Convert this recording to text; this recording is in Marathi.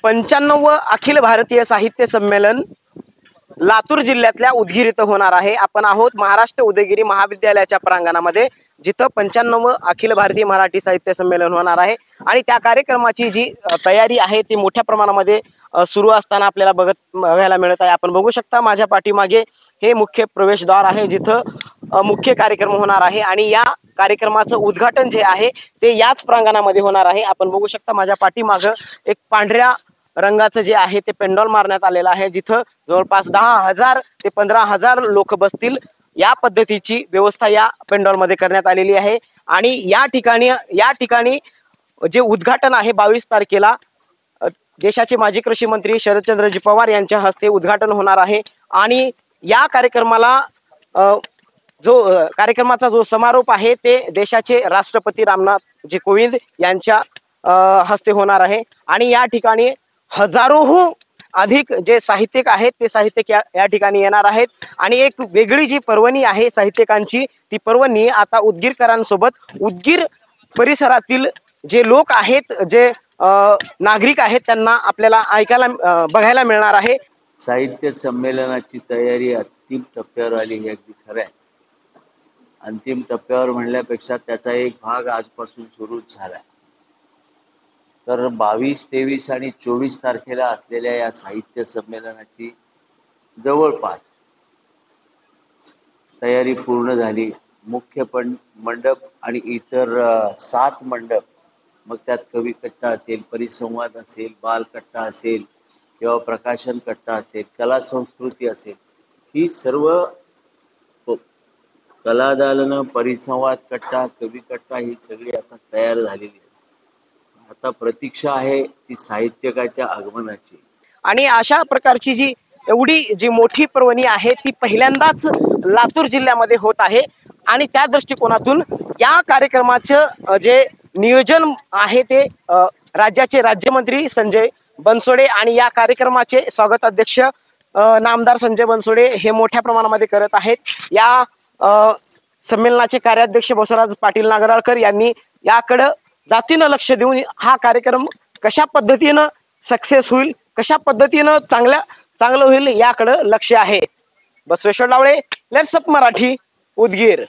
95 अखिल भारतीय साहित्य संमेलन लातूर जिल्ह्यातल्या उदगीर इथं होणार आहे। आपण आहोत महाराष्ट्र उदयगिरी महाविद्यालयाच्या प्रांगणामध्ये, जिथं 95 अखिल भारतीय मराठी साहित्य संमेलन होणार आहे आणि त्या कार्यक्रमाची जी तयारी आहे ती मोठ्या प्रमाणामध्ये सुरू असताना आपल्याला बघायला मिळत आहे। आपण बघू शकता माझ्या पाठीमागे हे मुख्य प्रवेशद्वार आहे, जिथं मुख्य कार्यक्रम होणार आहे आणि या कार्यक्रमाचं उद्घाटन जे आहे ते याच प्रांगणामध्ये होणार आहे। आपण बघू शकता माझ्या पाठीमागे एक पांढऱ्या रंगाचं जे आहे ते पेंडॉल मारण्यात आलेलं आहे, जिथं जवळपास 10,000 ते 15,000 लोक बसतील या पद्धतीची व्यवस्था या पेंडॉल मध्ये करण्यात आलेली आहे। आणि या ठिकाणी जे उद्घाटन आहे 22 तारखेला देशाचे माजी कृषी मंत्री शरदचंद्रजी पवार यांच्या हस्ते उद्घाटन होणार आहे। आणि या कार्यक्रमाचा जो समारोप आहे ते देशाचे राष्ट्रपती रामनाथजी कोविंद यांच्या हस्ते होणार आहे। आणि या ठिकाणी हजारोहून अधिक जे साहित्यिक आहेत ते साहित्यिक या ठिकाणी येणार आहेत आणि एक वेगळी जी पर्वणी आहे साहित्यिकांची, ती पर्वणी आता उदगीरकरांसोबत उदगीर परिसरातील जे लोक आहेत, जे नागरिक आहेत, त्यांना आपल्याला बघायला मिळणार आहे। साहित्य संमेलनाची तयारी अंतिम टप्प्यावर आली हे अगदी खरं आहे। अंतिम टप्प्यावर म्हणल्यापेक्षा त्याचा एक भाग आजपासून सुरू झालाय। तर 22, 23 आणि 24 तारखेला असलेल्या या साहित्य संमेलनाची जवळपास तयारी पूर्ण झाली। मुख्य मंडप आणि इतर 7 मंडप, मग त्यात कवी कट्टा असेल, परिसंवाद असेल, बाल कट्टा असेल किंवा प्रकाशन कट्टा असेल, कला संस्कृती असेल, ही सर्व कलादालन, परिसंवाद कट्टा, कवी कट्टा ही सगळी आता तयार झालेली आहे। आता प्रतीक्षा आहे ती साहित्यकाच्या आगमनाची। आणि अशा प्रकारची जी मोठी पर्वणी आहे ती पहिल्यांदाच लातूर जिल्ह्यामध्ये होत आहे आणि त्या दृष्टिकोनातून या कार्यक्रमाचं जे नियोजन आहे ते राज्याचे राज्यमंत्री संजय बनसोडे आणि या कार्यक्रमाचे स्वागत अध्यक्ष नामदार संजय बनसोडे हे मोठ्या प्रमाणामध्ये करत आहेत। या संमेलनाचे कार्याध्यक्ष बसवराज पाटील नागराळकर यांनी याकडे जातीनं लक्ष देऊन हा कार्यक्रम कशा पद्धतीनं सक्सेस होईल, कशा पद्धतीनं चांगलं होईल याकडे लक्ष आहे। Basaveshwar Lavale, LetsUp Marathi, Udgir.